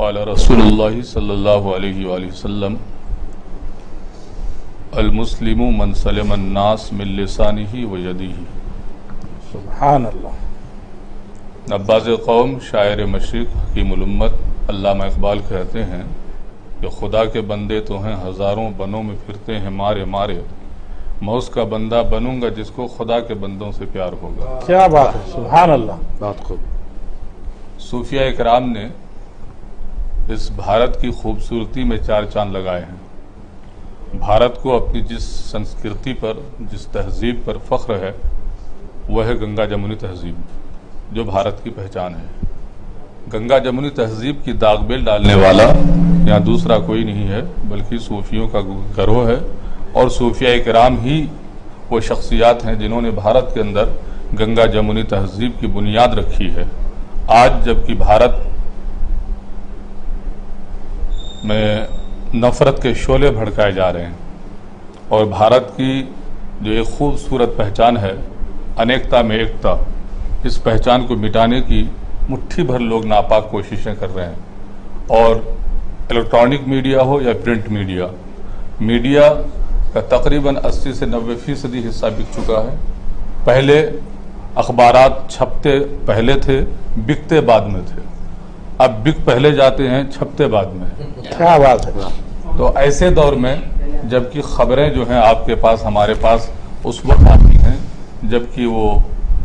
قال رسول اللہ صلی اللہ علیہ وآلہ وسلم المسلم من سلم الناس من لسانہ و یدہ. سبحان اللہ. نباز قوم شاعر مشرق حکیم الامت علامہ اقبال کہتے ہیں کہ خدا کے بندے تو ہیں ہزاروں، بنوں میں پھرتے ہیں مارے مارے، میں اس کا بندہ بنوں گا جس کو خدا کے بندوں سے پیار ہوگا. کیا بات ہے، سبحان اللہ. بات خوب. صوفیاء اکرام نے اس بھارت کی خوبصورتی میں چار چاند لگائے ہیں. بھارت کو اپنی جس سنسکرتی پر، جس تہذیب پر فخر ہے وہ ہے گنگا جمنی تہذیب، جو بھارت کی پہچان ہے. گنگا جمنی تہذیب کی داغ بیل ڈالنے والا یہاں دوسرا کوئی نہیں ہے بلکہ صوفیوں کا گروہ ہے، اور صوفیاء کرام ہی وہ شخصیات ہیں جنہوں نے بھارت کے اندر گنگا جمنی تہذیب کی بنیاد رکھی ہے. آج جبکہ بھارت میں نفرت کے شعلے بھڑکائے جا رہے ہیں اور بھارت کی جو ایک خوبصورت پہچان ہے انیکتا میں ایکتا، اس پہچان کو مٹانے کی مٹھی بھر لوگ ناپاک کوششیں کر رہے ہیں. اور الیکٹرانک میڈیا ہو یا پرنٹ میڈیا، میڈیا کا تقریباً 80 سے 90% حصہ بک چکا ہے. پہلے اخبارات چھپتے پہلے تھے، بکتے بعد میں تھے. اب بک پہلے جاتے ہیں، چھپتے بعد میں. کیا بات ہے. تو ایسے دور میں جبکہ خبریں جو ہیں آپ کے پاس، ہمارے پاس اس وقت آتی ہیں جبکہ وہ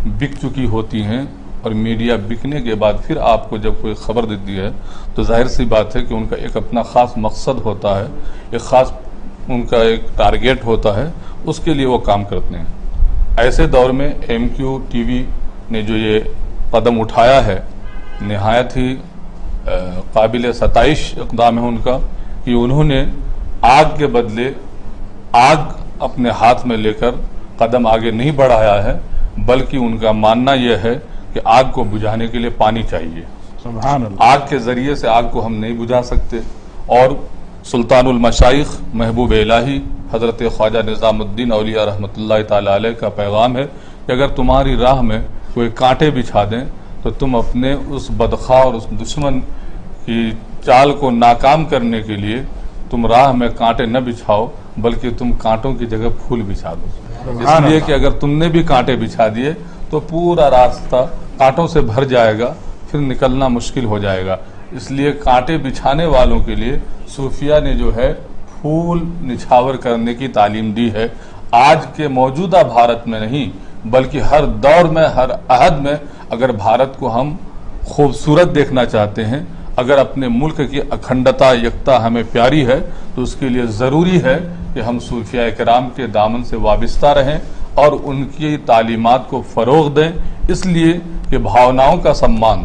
بک چکی ہوتی ہیں، اور میڈیا بکنے کے بعد پھر آپ کو جب کوئی خبر دیتی ہے تو ظاہر سی بات ہے کہ ان کا ایک اپنا خاص مقصد ہوتا ہے، ایک خاص ان کا ایک ٹارگیٹ ہوتا ہے، اس کے لیے وہ کام کرتے ہیں. ایسے دور میں ایم کیو ٹی وی نے جو یہ قدم اٹھایا ہے نہایت ہی قابل ستائش اقدام ہے ان کا، کہ انہوں نے آگ کے بدلے آگ اپنے ہاتھ میں لے کر قدم آگے نہیں بڑھایا ہے، بلکہ ان کا ماننا یہ ہے کہ آگ کو بجھانے کے لیے پانی چاہیے. سبحان اللہ. آگ کے ذریعے سے آگ کو ہم نہیں بجھا سکتے. اور سلطان المشائخ محبوب الہی حضرت خواجہ نظام الدین اولیاء رحمۃ اللہ تعالی علیہ کا پیغام ہے کہ اگر تمہاری راہ میں کوئی کانٹے بچھا دیں تو تم اپنے اس بدخواہ اور اس دشمن کی چال کو ناکام کرنے کے لیے تم راہ میں کانٹے نہ بچھاؤ بلکہ تم کانٹوں کی جگہ پھول بچھا دو. اس لیے کہ اگر تم نے بھی کانٹے بچھا دیے تو پورا راستہ کانٹوں سے بھر جائے گا، پھر نکلنا مشکل ہو جائے گا. اس لیے کانٹے بچھانے والوں کے لیے صوفیہ نے جو ہے پھول نچھاور کرنے کی تعلیم دی ہے. آج کے موجودہ بھارت میں نہیں بلکہ ہر دور میں، ہر عہد میں اگر بھارت کو ہم خوبصورت دیکھنا چاہتے ہیں، اگر اپنے ملک کی اکھنڈتا یکتا ہمیں پیاری ہے تو اس کے لیے ضروری ہے کہ ہم صوفیاء کرام کے دامن سے وابستہ رہیں اور ان کی تعلیمات کو فروغ دیں. اس لیے کہ بھاوناؤں کا سمان،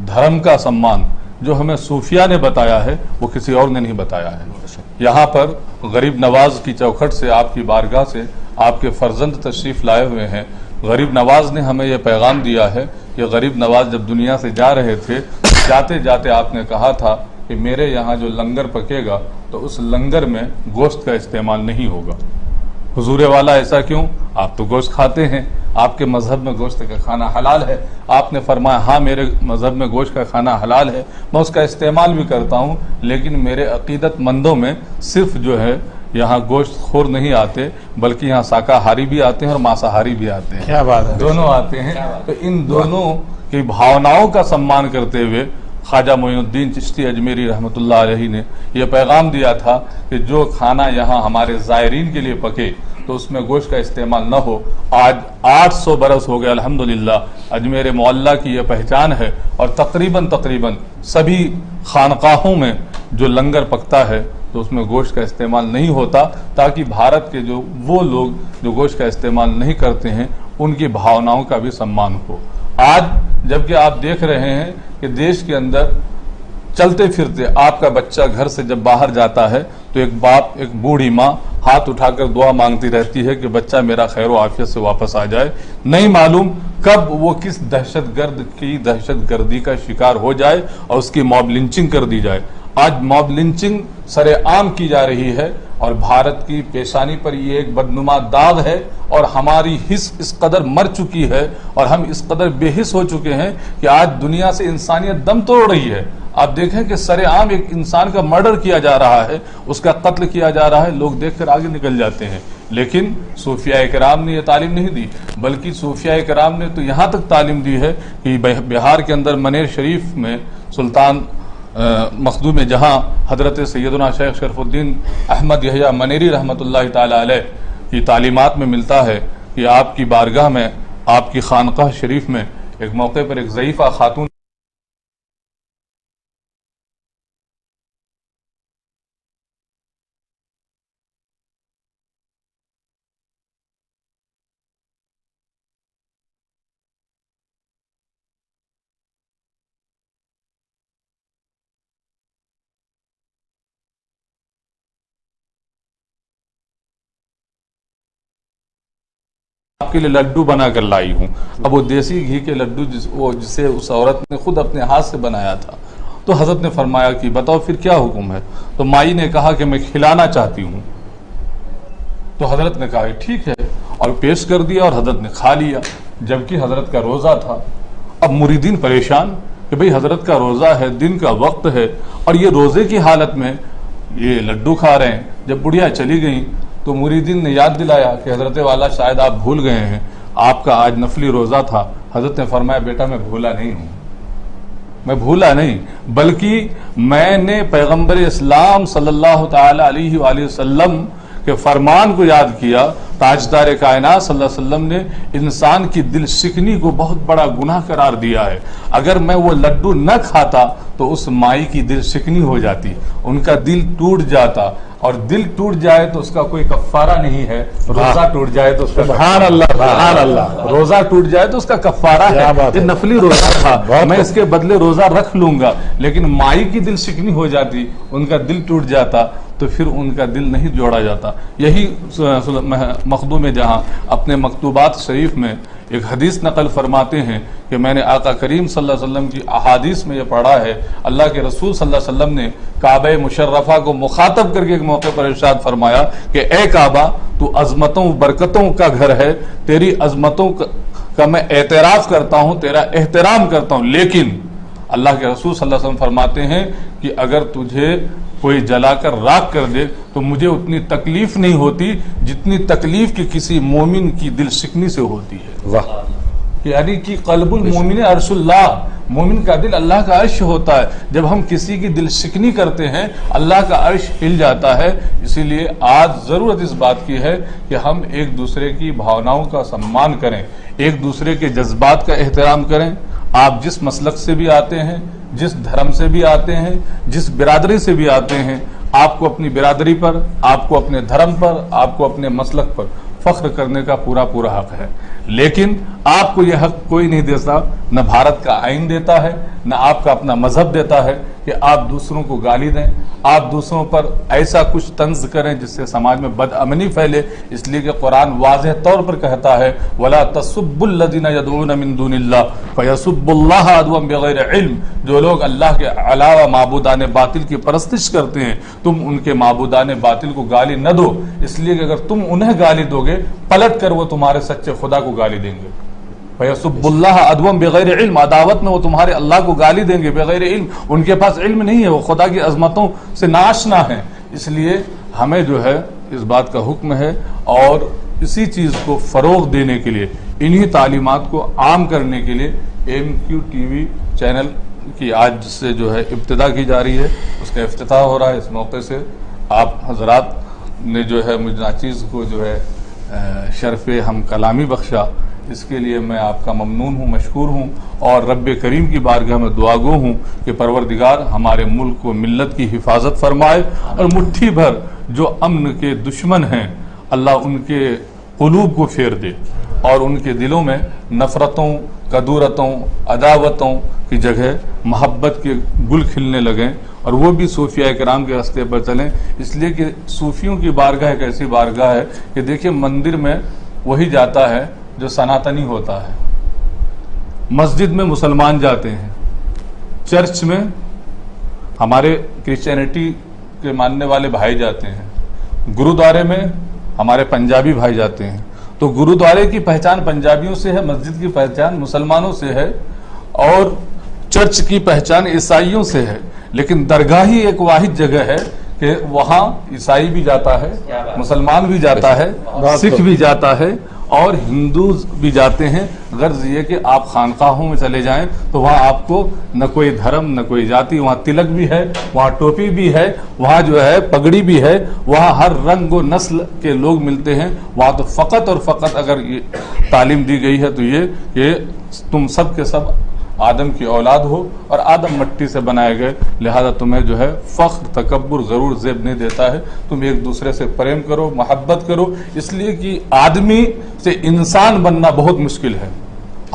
دھرم کا سمان جو ہمیں صوفیاء نے بتایا ہے وہ کسی اور نے نہیں بتایا ہے. یہاں پر غریب نواز کی چوکھٹ سے، آپ کی بارگاہ سے آپ کے فرزند تشریف لائے ہوئے ہیں. غریب نواز نے ہمیں یہ پیغام دیا ہے کہ غریب نواز جب دنیا سے جا رہے تھے، جاتے جاتے آپ نے کہا تھا کہ میرے یہاں جو لنگر پکے گا تو اس لنگر میں گوشت کا استعمال نہیں ہوگا. حضور والا ایسا کیوں؟ آپ تو گوشت کھاتے ہیں، آپ کے مذہب میں گوشت کا کھانا حلال ہے. آپ نے فرمایا ہاں میرے مذہب میں گوشت کا کھانا حلال ہے، میں اس کا استعمال بھی کرتا ہوں، لیکن میرے عقیدت مندوں میں صرف جو ہے یہاں گوشت خور نہیں آتے بلکہ یہاں شاکاہاری بھی آتے ہیں اور ماساہاری بھی آتے ہیں. کیا بات ہے. دونوں آتے ہیں. تو ان دونوں کی بھاوناؤں کا سمان کرتے ہوئے خواجہ معین الدین چشتی اجمیری رحمۃ اللہ علیہ نے یہ پیغام دیا تھا کہ جو کھانا یہاں ہمارے زائرین کے لیے پکے تو اس میں گوشت کا استعمال نہ ہو. آج 800 برس ہو گئے الحمدللہ اجمیر معلیٰ کی یہ پہچان ہے، اور تقریباً سبھی خانقاہوں میں جو لنگر پکتا ہے تو اس میں گوشت کا استعمال نہیں ہوتا، تاکہ بھارت کے جو وہ لوگ جو گوشت کا استعمال نہیں کرتے ہیں ان کی بھاوناؤں کا بھی سمان ہو. آج جبکہ آپ دیکھ رہے ہیں کہ دیش کے اندر چلتے پھرتے آپ کا بچہ گھر سے جب باہر جاتا ہے تو ایک باپ، ایک بوڑھی ماں ہاتھ اٹھا کر دعا مانگتی رہتی ہے کہ بچہ میرا خیر و عافیت سے واپس آ جائے. نہیں معلوم کب وہ کس دہشت گرد کی دہشت گردی کا شکار ہو جائے اور اس کی موب لنچنگ کر دی جائے. آج موب لنچنگ سر عام کی جا رہی ہے اور بھارت کی پیشانی پر یہ ایک بدنما داغ ہے، اور ہماری حس اس قدر مر چکی ہے اور ہم اس قدر بے حس ہو چکے ہیں کہ آج دنیا سے انسانیت دم توڑ رہی ہے. آپ دیکھیں کہ سر عام ایک انسان کا مرڈر کیا جا رہا ہے، اس کا قتل کیا جا رہا ہے، لوگ دیکھ کر آگے نکل جاتے ہیں. لیکن صوفیاء کرام نے یہ تعلیم نہیں دی، بلکہ صوفیاء کرام نے تو یہاں تک تعلیم دی ہے کہ بہار کے اندر منیر شریف میں سلطان مخدوم جہاں حضرت سیدنا شیخ شرف الدین احمد یحییٰ منیری رحمۃ اللہ تعالی علیہ کی تعلیمات میں ملتا ہے کہ آپ کی بارگاہ میں، آپ کی خانقاہ شریف میں ایک موقع پر ایک ضعیفہ خاتون آپ کے لیے لڈو بنا کر لائی ہوں. اب وہ دیسی گھی کے لڈو جسے اس عورت نے خود اپنے ہاتھ سے بنایا تھا، تو حضرت نے فرمایا کہ بتاؤ پھر کیا حکم ہے؟ تو مائی نے کہا کہ میں کھلانا چاہتی ہوں. تو حضرت نے کہا ٹھیک ہے، اور پیش کر دیا اور حضرت نے کھا لیا، جبکہ حضرت کا روزہ تھا. اب مریدین پریشان کہ بھئی حضرت کا روزہ ہے، دن کا وقت ہے، اور یہ روزے کی حالت میں یہ لڈو کھا رہے ہیں. جب بڑھیا چلی گئیں تو مریدین نے یاد دلایا کہ حضرت والا شاید آپ بھول گئے ہیں، آپ کا آج نفلی روزہ تھا. حضرت نے فرمایا بیٹا میں بھولا نہیں ہوں، میں بھولا نہیں، بلکہ میں نے پیغمبر اسلام صلی اللہ تعالی علیہ وآلہ وسلم کے فرمان کو یاد کیا. تاجدار کائنات صلی اللہ علیہ وسلم نے انسان کی دل شکنی کو بہت بڑا گناہ قرار دیا ہے. اگر میں وہ لڈو نہ کھاتا تو اس مائی کی دل شکنی ہو جاتی، ان کا دل ٹوٹ جاتا، اور دل ٹوٹ جائے تو اس کا کوئی کفارہ نہیں ہے. روزہ ٹوٹ جائے تو اس کا سبحان اللہ سبحان اللہ، روزہ ٹوٹ جائے تو اس کا کفارہ ہے. یہ نفلی روزہ تھا، میں اس کے بدلے روزہ رکھ لوں گا. لیکن مائی کی دل شکنی ہو جاتی، ان کا دل ٹوٹ جاتا، تو پھر ان کا دل نہیں جوڑا جاتا. یہی مخدوم جہاں اپنے مکتوبات شریف میں ایک حدیث نقل فرماتے ہیں کہ میں نے آقا کریم صلی اللہ علیہ وسلم کی احادیث میں یہ پڑھا ہے. اللہ کے رسول صلی اللہ علیہ وسلم نے کعبہ مشرفہ کو مخاطب کر کے ایک موقع پر ارشاد فرمایا کہ اے کعبہ تو عظمتوں برکتوں کا گھر ہے، تیری عظمتوں کا میں اعتراف کرتا ہوں، تیرا احترام کرتا ہوں، لیکن اللہ کے رسول صلی اللہ علیہ وسلم فرماتے ہیں کہ اگر تجھے کوئی جلا کر راکھ کر دے تو مجھے اتنی تکلیف نہیں ہوتی جتنی تکلیف کی کسی مومن کی دل شکنی سے ہوتی ہے. واہ، یعنی کہ قلب المومن عرش اللہ، مومن کا دل اللہ کا عرش ہوتا ہے. جب ہم کسی کی دل شکنی کرتے ہیں اللہ کا عرش ہل جاتا ہے. اسی لیے آج ضرورت اس بات کی ہے کہ ہم ایک دوسرے کی بھاوناؤں کا سمان کریں، ایک دوسرے کے جذبات کا احترام کریں. آپ جس مسلک سے بھی آتے ہیں، جس دھرم سے بھی آتے ہیں، جس برادری سے بھی آتے ہیں، آپ کو اپنی برادری پر، آپ کو اپنے دھرم پر، آپ کو اپنے مسلک پر فخر کرنے کا پورا پورا حق ہے. لیکن آپ کو یہ حق کوئی نہیں دیتا، نہ بھارت کا آئین دیتا ہے، نہ آپ کا اپنا مذہب دیتا ہے کہ آپ دوسروں کو گالی دیں، آپ دوسروں پر ایسا کچھ طنز کریں جس سے سماج میں بد امنی پھیلے. اس لیے کہ قرآن واضح طور پر کہتا ہے وَلَا تَسُبُّوا الَّذِينَ يَدْعُونَ مِن دُونِ اللَّهِ فَيَسُبُّوا اللَّهَ عَدْوًا بِغَيْرِ عِلْمٍ. جو لوگ اللہ کے علاوہ معبودان باطل کی پرستش کرتے ہیں، تم ان کے معبودان باطل کو گالی نہ دو، اس لیے کہ اگر تم انہیں گالی دو گے پلٹ کر وہ تمہارے سچے خدا کو گالی دیں گے. فَيَسُبُّوا اللَّهَ عَدْوًا بِغَيْرِ عِلْمٍ، عداوت میں وہ تمہارے اللہ کو گالی دیں گے بغیر علم. ان کے پاس علم نہیں ہے، وہ خدا کی عظمتوں سے ناشنا ہیں. اس لیے ہمیں جو ہے اس بات کا حکم ہے، اور اسی چیز کو فروغ دینے کے لیے، انہی تعلیمات کو عام کرنے کے لیے MQ TV چینل کی آج سے جو ہے ابتدا کی جا رہی ہے، اس کا افتتاح ہو رہا ہے. اس موقع سے آپ حضرات نے جو ہے مجھ ناچیز کو جو ہے شرف ہم کلامی بخشا، اس کے لیے میں آپ کا ممنون ہوں، مشکور ہوں، اور رب کریم کی بارگاہ میں دعا گو ہوں کہ پروردگار ہمارے ملک و ملت کی حفاظت فرمائے، اور مٹھی بھر جو امن کے دشمن ہیں اللہ ان کے قلوب کو پھیر دے، اور ان کے دلوں میں نفرتوں، کدورتوں، عداوتوں کی جگہ محبت کے گل کھلنے لگیں، اور وہ بھی صوفیاء کرام کے راستے پر چلیں. اس لیے کہ صوفیوں کی بارگاہ ایک ایسی بارگاہ ہے کہ دیکھیں مندر میں وہی جاتا ہے جو سناتنی ہوتا ہے، مسجد میں مسلمان جاتے ہیں، چرچ میں ہمارے کرسچینٹی کے ماننے والے بھائی جاتے ہیں، گرودوارے میں ہمارے پنجابی بھائی جاتے ہیں. تو گرودوارے کی پہچان پنجابیوں سے ہے، مسجد کی پہچان مسلمانوں سے ہے، اور چرچ کی پہچان عیسائیوں سے ہے، لیکن درگاہ ہی ایک واحد جگہ ہے کہ وہاں عیسائی بھی جاتا ہے، مسلمان بھی جاتا ہے، سکھ بھی جاتا ہے اور ہندو بھی جاتے ہیں۔ غرض یہ کہ آپ خانقاہوں میں چلے جائیں تو وہاں آپ کو نہ کوئی دھرم نہ کوئی جاتی، وہاں تلک بھی ہے، وہاں ٹوپی بھی ہے، وہاں جو ہے پگڑی بھی ہے، وہاں ہر رنگ و نسل کے لوگ ملتے ہیں۔ وہاں تو فقط اور فقط اگر یہ تعلیم دی گئی ہے تو یہ کہ تم سب کے سب آدم کی اولاد ہو اور آدم مٹی سے بنائے گئے، لہذا تمہیں جو ہے فخر تکبر غرور زیب نہیں دیتا ہے، تم ایک دوسرے سے پریم کرو، محبت کرو، اس لیے کہ آدمی سے انسان بننا بہت مشکل ہے۔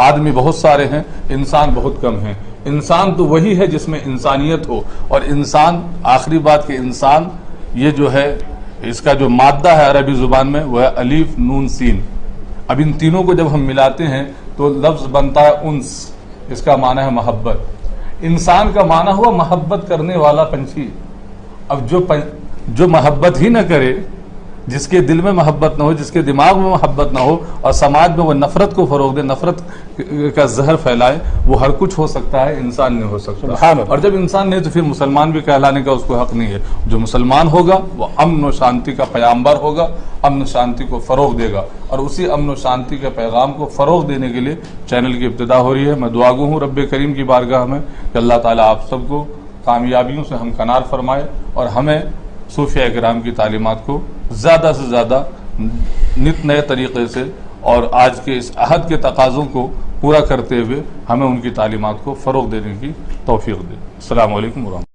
آدمی بہت سارے ہیں، انسان بہت کم ہیں۔ انسان تو وہی ہے جس میں انسانیت ہو، اور انسان آخری بات کہ انسان یہ جو ہے اس کا جو مادہ ہے عربی زبان میں وہ ہے الف نون سین۔ اب ان تینوں کو جب ہم ملاتے ہیں تو لفظ بنتا ہے انس، اس کا معنی ہے محبت۔ انسان کا معنی ہوا محبت کرنے والا پنچھی۔ اب جو محبت ہی نہ کرے، جس کے دل میں محبت نہ ہو، جس کے دماغ میں محبت نہ ہو اور سماج میں وہ نفرت کو فروغ دے، نفرت کا زہر پھیلائے، وہ ہر کچھ ہو سکتا ہے، انسان نہیں ہو سکتا۔ اور جب انسان نہیں تو پھر مسلمان بھی کہلانے کا اس کو حق نہیں ہے۔ جو مسلمان ہوگا وہ امن و شانتی کا پیامبر ہوگا، امن و شانتی کو فروغ دے گا، اور اسی امن و شانتی کے پیغام کو فروغ دینے کے لیے چینل کی ابتدا ہو رہی ہے۔ میں دعا گو ہوں رب کریم کی بارگاہ میں کہ اللہ تعالیٰ آپ سب کو کامیابیوں سے ہمکنار فرمائے اور ہمیں صوفیہ کرام کی تعلیمات کو زیادہ سے زیادہ نت نئے طریقے سے اور آج کے اس عہد کے تقاضوں کو پورا کرتے ہوئے ہمیں ان کی تعلیمات کو فروغ دینے کی توفیق دے۔ السلام علیکم ورحمۃ اللہ۔